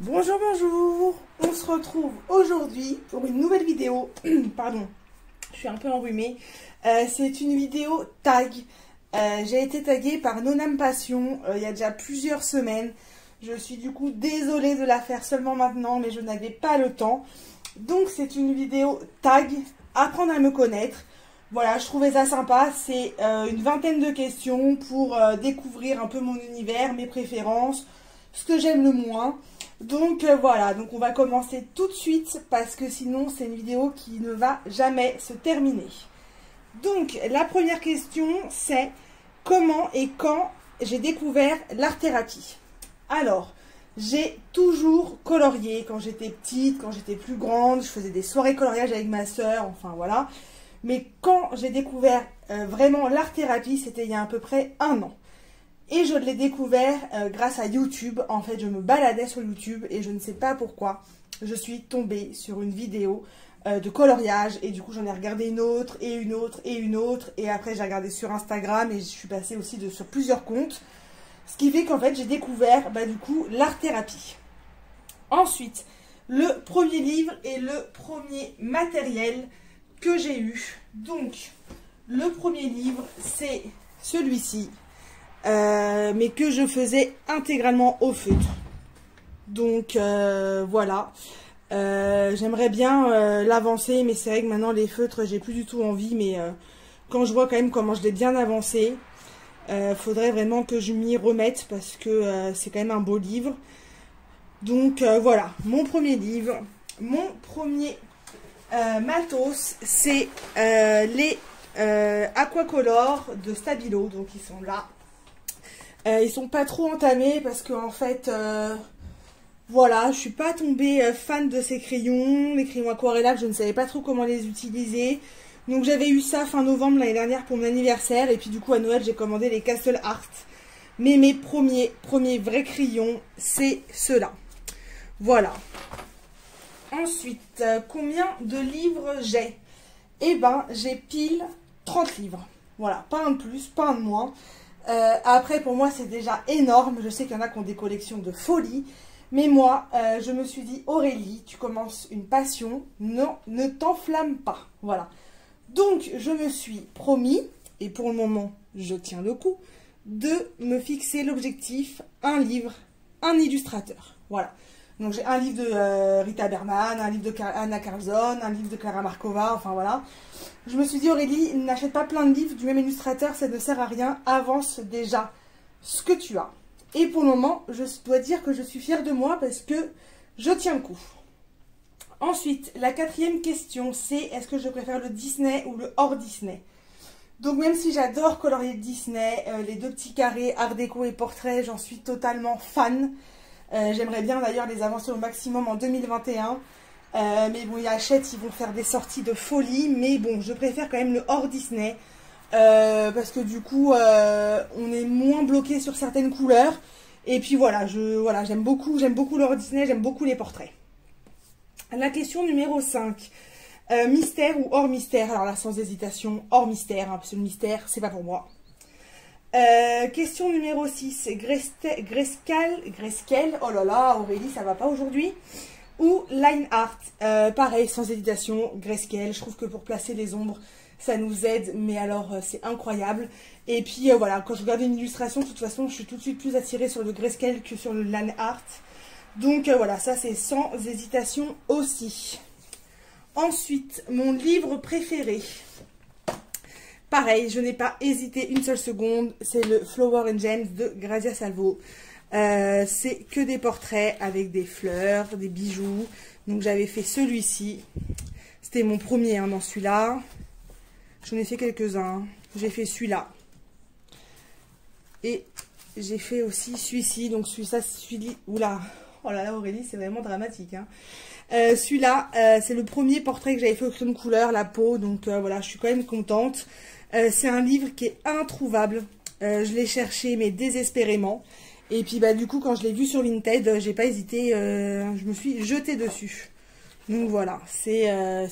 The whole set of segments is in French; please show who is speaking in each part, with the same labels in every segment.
Speaker 1: Bonjour, bonjour. On se retrouve aujourd'hui pour une nouvelle vidéo. Pardon, je suis un peu enrhumée. C'est une vidéo tag. J'ai été taguée par Nonam Passion il y a déjà plusieurs semaines. Je suis du coup désolée de la faire seulement maintenant, mais je n'avais pas le temps. Donc c'est une vidéo tag, apprendre à me connaître. Voilà, je trouvais ça sympa. C'est une vingtaine de questions pour découvrir un peu mon univers, mes préférences, ce que j'aime le moins. Donc voilà, donc on va commencer tout de suite parce que sinon c'est une vidéo qui ne va jamais se terminer. Donc la première question c'est comment et quand j'ai découvert l'art-thérapie. Alors, j'ai toujours colorié quand j'étais petite, quand j'étais plus grande, je faisais des soirées coloriage avec ma soeur, enfin voilà. Mais quand j'ai découvert vraiment l'art-thérapie, c'était il y a à peu près 1 an. Et je l'ai découvert grâce à YouTube. En fait, je me baladais sur YouTube et je ne sais pas pourquoi. Je suis tombée sur une vidéo de coloriage et du coup, j'en ai regardé une autre et une autre et une autre. Et après, j'ai regardé sur Instagram et je suis passée aussi sur plusieurs comptes. Ce qui fait qu'en fait, j'ai découvert du coup l'art-thérapie. Ensuite, le premier livre et le premier matériel que j'ai eu. Donc, le premier livre, c'est celui-ci. Mais que je faisais intégralement au feutre. Donc voilà. J'aimerais bien l'avancer, mais c'est vrai que maintenant les feutres, j'ai plus du tout envie. Mais quand je vois quand même comment je l'ai bien avancé, faudrait vraiment que je m'y remette parce que c'est quand même un beau livre. Donc voilà, mon premier livre. Mon premier matos, c'est les Aquacolor de Stabilo. Donc ils sont là. Ils sont pas trop entamés parce que en fait, voilà, je suis pas tombée fan de ces crayons, les crayons aquarellables, je ne savais pas trop comment les utiliser. Donc j'avais eu ça fin novembre l'année dernière pour mon anniversaire et puis du coup à Noël j'ai commandé les Castle Art. Mais mes premiers vrais crayons, c'est ceux-là. Voilà. Ensuite, combien de livres j'ai? Eh ben, j'ai pile 30 livres. Voilà, pas un de plus, pas un de moins. Après, pour moi, c'est déjà énorme. Je sais qu'il y en a qui ont des collections de folie. Mais moi, je me suis dit, Aurélie, tu commences une passion. Non, ne t'enflamme pas. Voilà. Donc, je me suis promis, et pour le moment, je tiens le coup, de me fixer l'objectif, un livre, un illustrateur. Voilà. Donc, j'ai un livre de Rita Berman, un livre de Anna Carlson, un livre de Clara Markova, enfin voilà. Je me suis dit, Aurélie, n'achète pas plein de livres du même illustrateur, ça ne sert à rien. Avance déjà ce que tu as. Et pour le moment, je dois dire que je suis fière de moi parce que je tiens le coup. Ensuite, la quatrième question, c'est est-ce que je préfère le Disney ou le hors Disney? Donc même si j'adore colorier Disney, les deux petits carrés, art déco et portrait, j'en suis totalement fan. J'aimerais bien d'ailleurs les avancer au maximum en 2021. Mais bon, il y a Hachette, ils vont faire des sorties de folie. Mais bon, je préfère quand même le hors Disney. Parce que du coup, on est moins bloqué sur certaines couleurs. Et puis voilà, j'aime beaucoup le hors Disney, j'aime beaucoup les portraits. La question numéro 5. Mystère ou hors mystère? Alors là, sans hésitation, hors mystère, hein, parce que le mystère, c'est pas pour moi. Question numéro 6. Grayscale. Oh là là, Aurélie, ça va pas aujourd'hui. Ou line art, pareil, sans hésitation, grayscale. Je trouve que pour placer les ombres, ça nous aide, mais alors c'est incroyable. Et puis voilà, quand je regarde une illustration, de toute façon, je suis tout de suite plus attirée sur le grayscale que sur le line art. Donc voilà, ça c'est sans hésitation aussi. Ensuite, mon livre préféré. Pareil, je n'ai pas hésité une seule seconde, c'est le Flower and Gems de Grazia Salvo. C'est que des portraits avec des fleurs, des bijoux. Donc j'avais fait celui-ci. C'était mon premier dans celui-là. J'en ai fait quelques-uns. J'ai fait celui-là. Et j'ai fait aussi celui-ci. Donc celui-là, oula. Oh là là Aurélie, c'est vraiment dramatique. Hein. Celui-là, c'est le premier portrait que j'avais fait au crayon de couleur, la peau. Donc voilà, je suis quand même contente. C'est un livre qui est introuvable. Je l'ai cherché mais désespérément. Et puis du coup quand je l'ai vu sur Vinted, j'ai pas hésité, je me suis jetée dessus. Donc voilà, c'est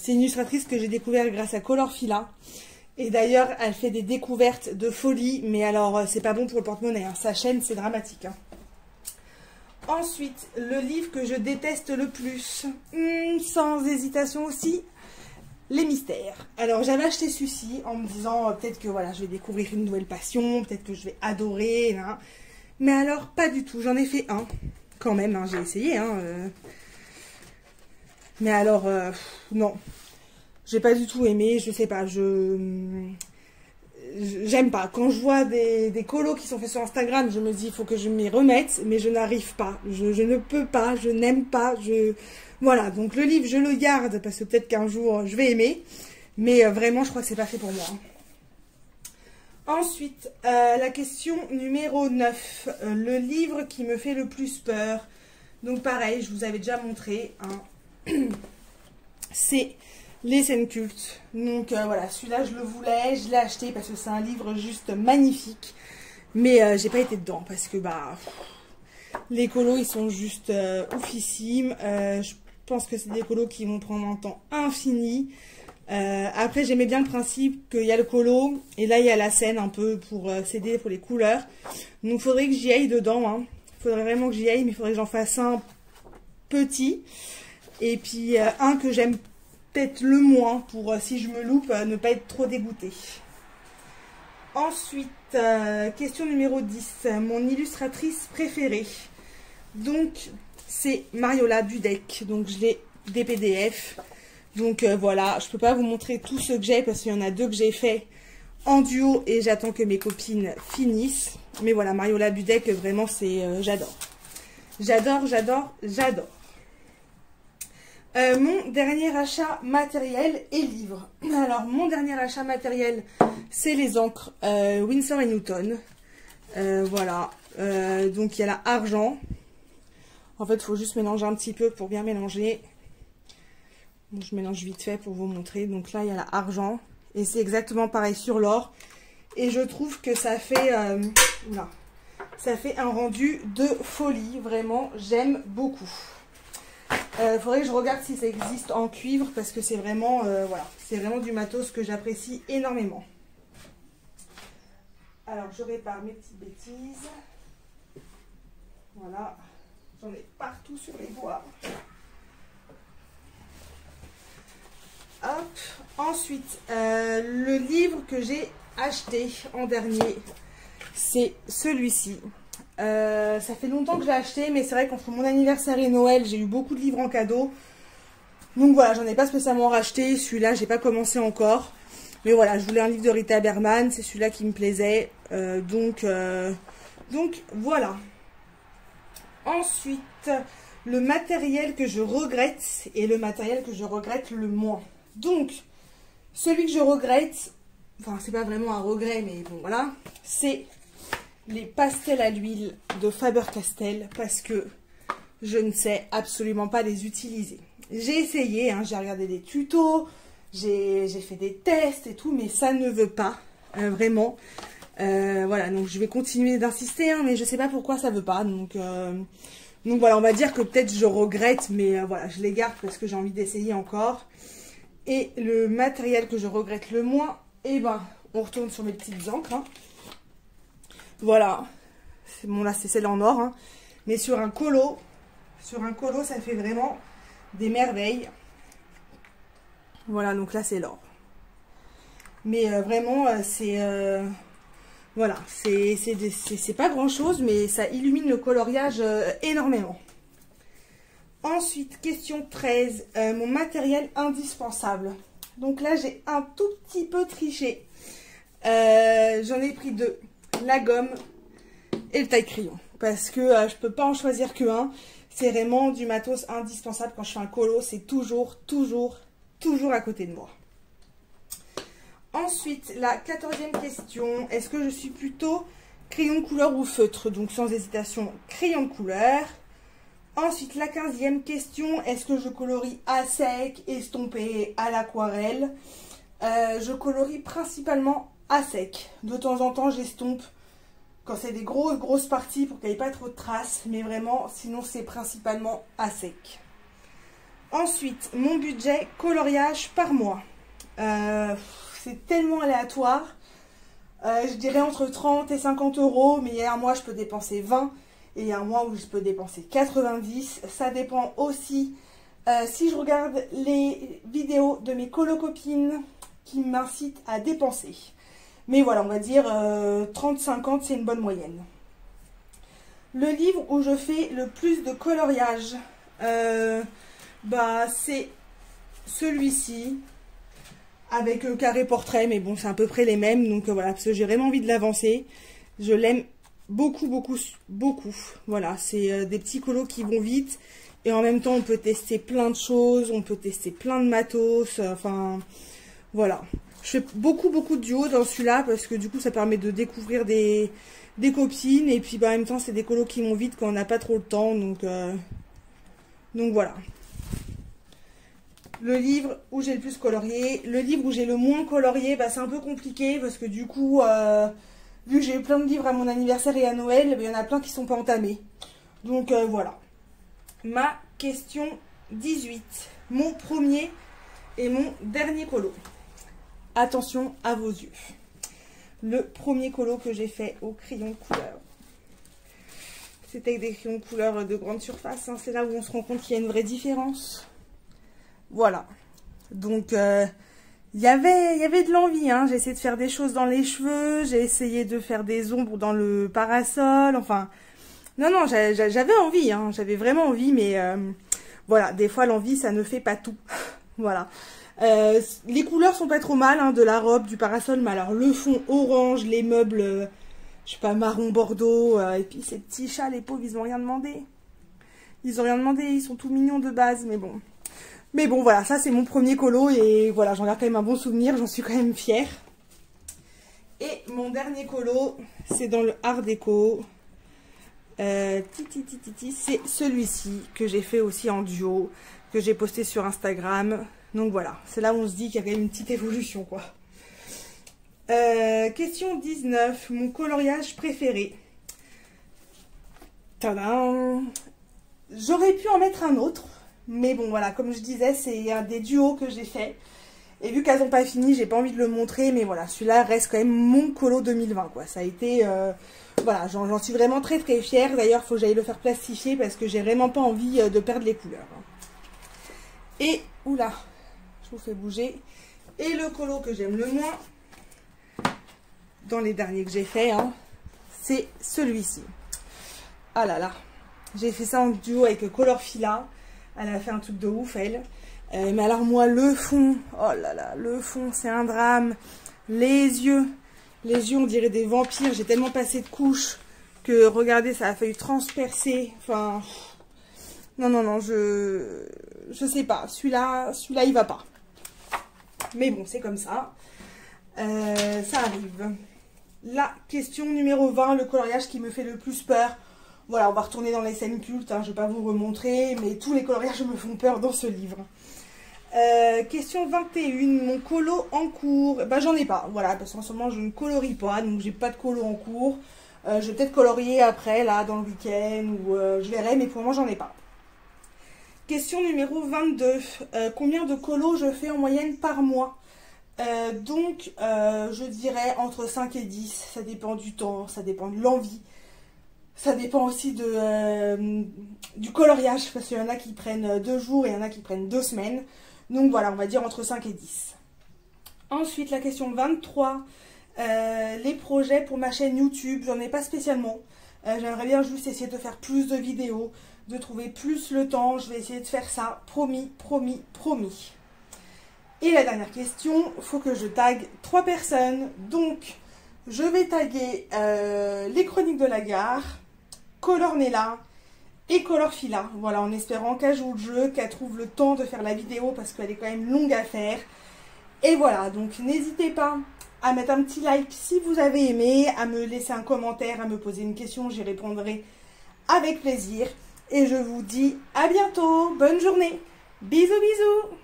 Speaker 1: une illustratrice que j'ai découvert grâce à Colorfila. Et d'ailleurs elle fait des découvertes de folie, mais alors c'est pas bon pour le porte-monnaie, hein. Sa chaîne c'est dramatique. Hein. Ensuite, le livre que je déteste le plus, sans hésitation aussi, les mystères. Alors j'avais acheté celui-ci en me disant peut-être que voilà, je vais découvrir une nouvelle passion, peut-être que je vais adorer, hein. Mais alors pas du tout, j'en ai fait un quand même, hein, j'ai essayé. Mais alors, non, j'ai pas du tout aimé, je sais pas, j'aime pas. Quand je vois des colos qui sont faits sur Instagram, je me dis il faut que je m'y remette, mais je n'arrive pas. Je ne peux pas, je n'aime pas. Voilà, donc le livre, je le garde parce que peut-être qu'un jour je vais aimer, mais vraiment, je crois que c'est pas fait pour moi. Ensuite, la question numéro 9, le livre qui me fait le plus peur. Donc pareil, je vous avais déjà montré, hein. C'est Les scènes cultes. Donc voilà, celui-là je le voulais, je l'ai acheté parce que c'est un livre juste magnifique. Mais j'ai pas été dedans parce que les colos ils sont juste oufissimes. Je pense que c'est des colos qui vont prendre un temps infini. Après j'aimais bien le principe qu'il y a le colo et là il y a la scène un peu pour s'aider pour les couleurs. Donc il faudrait que j'y aille dedans, hein. Il faudrait vraiment que j'y aille, mais il faudrait que j'en fasse un petit. Et puis un que j'aime peut-être le moins pour si je me loupe ne pas être trop dégoûtée. Ensuite, question numéro 10, mon illustratrice préférée. Donc c'est Mariola Dudek, donc je l'ai des PDF. Donc voilà, je peux pas vous montrer tout ce que j'ai parce qu'il y en a 2 que j'ai fait en duo et j'attends que mes copines finissent. Mais voilà, Mariola Dudek, vraiment c'est j'adore. J'adore, j'adore, j'adore. Mon dernier achat matériel et livre. Alors, mon dernier achat matériel, c'est les encres Winsor & Newton. Voilà. Donc, il y a la argent. En fait, il faut juste mélanger un petit peu pour bien mélanger. Bon, je mélange vite fait pour vous montrer. Donc là, il y a la argent. Et c'est exactement pareil sur l'or. Et je trouve que ça fait... ça fait un rendu de folie. Vraiment, j'aime beaucoup. Faudrait que je regarde si ça existe en cuivre parce que c'est vraiment, voilà, c'est vraiment du matos que j'apprécie énormément. Alors, je répare mes petites bêtises. Voilà, j'en ai partout sur les doigts. Hop. Ensuite, le livre que j'ai acheté en dernier, c'est celui-ci. Ça fait longtemps que je l'ai acheté, mais c'est vrai qu'entre mon anniversaire et Noël, j'ai eu beaucoup de livres en cadeau. Donc voilà, j'en ai pas spécialement racheté. Celui-là, j'ai pas commencé encore. Mais voilà, je voulais un livre de Rita Berman. C'est celui-là qui me plaisait. Donc voilà. Ensuite, le matériel que je regrette et le matériel que je regrette le moins. Donc, celui que je regrette, enfin, c'est pas vraiment un regret, mais bon, voilà, c'est les pastels à l'huile de Faber-Castell parce que je ne sais absolument pas les utiliser. J'ai essayé, hein, j'ai regardé des tutos, j'ai fait des tests et tout, mais ça ne veut pas, vraiment. Voilà, donc je vais continuer d'insister, hein, mais je ne sais pas pourquoi ça ne veut pas. Donc voilà, on va dire que peut-être je regrette, mais voilà, je les garde parce que j'ai envie d'essayer encore. Et le matériel que je regrette le moins, eh ben, on retourne sur mes petites encres, hein. Voilà, bon là c'est celle en or, hein. Mais sur un colo, ça fait vraiment des merveilles. Voilà, donc là c'est l'or. Mais vraiment c'est voilà, c'est pas grand chose, mais ça illumine le coloriage énormément. Ensuite, question 13, mon matériel indispensable. Donc là j'ai un tout petit peu triché. J'en ai pris 2. La gomme et le taille-crayon. Parce que je peux pas en choisir que un. C'est vraiment du matos indispensable quand je fais un colo. C'est toujours à côté de moi. Ensuite, la 14e question. Est-ce que je suis plutôt crayon de couleur ou feutre? Donc sans hésitation, crayon de couleur. Ensuite, la 15e question. Est-ce que je colorie à sec, estompé, à l'aquarelle? Je colorie principalement à sec. De temps en temps, j'estompe quand c'est des grosses parties pour qu'il n'y ait pas trop de traces. Mais vraiment, sinon, c'est principalement à sec. Ensuite, mon budget coloriage par mois. C'est tellement aléatoire. Je dirais entre 30 et 50 euros. Mais il y a un mois, je peux dépenser 20. Et il y a un mois où je peux dépenser 90. Ça dépend aussi si je regarde les vidéos de mes colocopines qui m'incitent à dépenser. Mais voilà, on va dire 30-50, c'est une bonne moyenne. Le livre où je fais le plus de coloriage, c'est celui-ci, avec le carré portrait, mais bon, c'est à peu près les mêmes, donc voilà, parce que j'ai vraiment envie de l'avancer. Je l'aime beaucoup, beaucoup, beaucoup. Voilà, c'est des petits colos qui vont vite, et en même temps, on peut tester plein de choses, on peut tester plein de matos, enfin, voilà. Je fais beaucoup, beaucoup de duos dans celui-là, parce que du coup, ça permet de découvrir des copines, et puis en même temps, c'est des colos qui vont vite quand on n'a pas trop le temps, donc voilà. Le livre où j'ai le plus colorié. Le livre où j'ai le moins colorié, c'est un peu compliqué parce que du coup, vu que j'ai eu plein de livres à mon anniversaire et à Noël, il y en a plein qui ne sont pas entamés. Donc voilà. Ma question 18. Mon premier et mon dernier colo. Attention à vos yeux. Le premier colo que j'ai fait au crayon de couleur. C'était avec des crayons de couleur de grande surface. C'est là où on se rend compte qu'il y a une vraie différence. Voilà, donc il y avait de l'envie, hein. J'ai essayé de faire des choses dans les cheveux, j'ai essayé de faire des ombres dans le parasol, enfin, non, j'avais envie, hein. J'avais vraiment envie, mais voilà, des fois l'envie, ça ne fait pas tout, voilà. Les couleurs sont pas trop mal, hein, de la robe, du parasol, mais alors le fond orange, les meubles, je sais pas, marron bordeaux, et puis ces petits chats, les pauvres, ils ont rien demandé. Ils ont rien demandé, ils sont tout mignons de base, mais bon. Mais bon, voilà, ça c'est mon premier colo et voilà, j'en garde quand même un bon souvenir, j'en suis quand même fière. Et mon dernier colo, c'est dans le Art Déco. C'est celui-ci que j'ai fait aussi en duo, que j'ai posté sur Instagram. Donc voilà, c'est là où on se dit qu'il y a quand même une petite évolution, quoi. Question 19, mon coloriage préféré. Tadam! J'aurais pu en mettre un autre. Mais bon, voilà, comme je disais, c'est un des duos que j'ai fait. Et vu qu'elles n'ont pas fini, j'ai pas envie de le montrer. Mais voilà, celui-là reste quand même mon colo 2020, quoi. Ça a été... voilà, j'en suis vraiment très très fière. D'ailleurs, il faut que j'aille le faire plastifier parce que j'ai vraiment pas envie de perdre les couleurs. Et, oula, je vous fais bouger. Et le colo que j'aime le moins, dans les derniers que j'ai fait, hein, c'est celui-ci. Ah là là, j'ai fait ça en duo avec Color Fila. Elle a fait un truc de ouf, elle. Mais alors moi, le fond, oh là là, le fond, c'est un drame. Les yeux, on dirait des vampires. J'ai tellement passé de couches que, regardez, ça a failli transpercer. Enfin, non, je sais pas. Celui-là, il va pas. Mais bon, c'est comme ça. Ça arrive. La question numéro 20, le coloriage qui me fait le plus peur. Voilà, on va retourner dans les scènes cultes, hein, je ne vais pas vous remontrer, mais tous les coloriages me font peur dans ce livre. Question 21, mon colo en cours. J'en ai pas, voilà, parce qu'en ce moment je ne colorie pas, donc j'ai pas de colo en cours. Je vais peut-être colorier après, là, dans le week-end, ou je verrai, mais pour le moment j'en ai pas. Question numéro 22, combien de colos je fais en moyenne par mois? Je dirais entre 5 et 10, ça dépend du temps, ça dépend de l'envie. Ça dépend aussi du coloriage, parce qu'il y en a qui prennent 2 jours et il y en a qui prennent 2 semaines. Donc voilà, on va dire entre 5 et 10. Ensuite, la question 23, les projets pour ma chaîne YouTube, j'en ai pas spécialement. J'aimerais bien juste essayer de faire plus de vidéos, de trouver plus le temps. Je vais essayer de faire ça, promis, promis, promis. Et la dernière question, il faut que je tague 3 personnes. Donc, je vais taguer les Chroniques de la Gare, Colornella et Color Fila. Voilà, en espérant qu'elle joue le jeu, qu'elle trouve le temps de faire la vidéo parce qu'elle est quand même longue à faire. Et voilà, donc n'hésitez pas à mettre un petit like si vous avez aimé, à me laisser un commentaire, à me poser une question, j'y répondrai avec plaisir. Et je vous dis à bientôt, bonne journée, bisous bisous.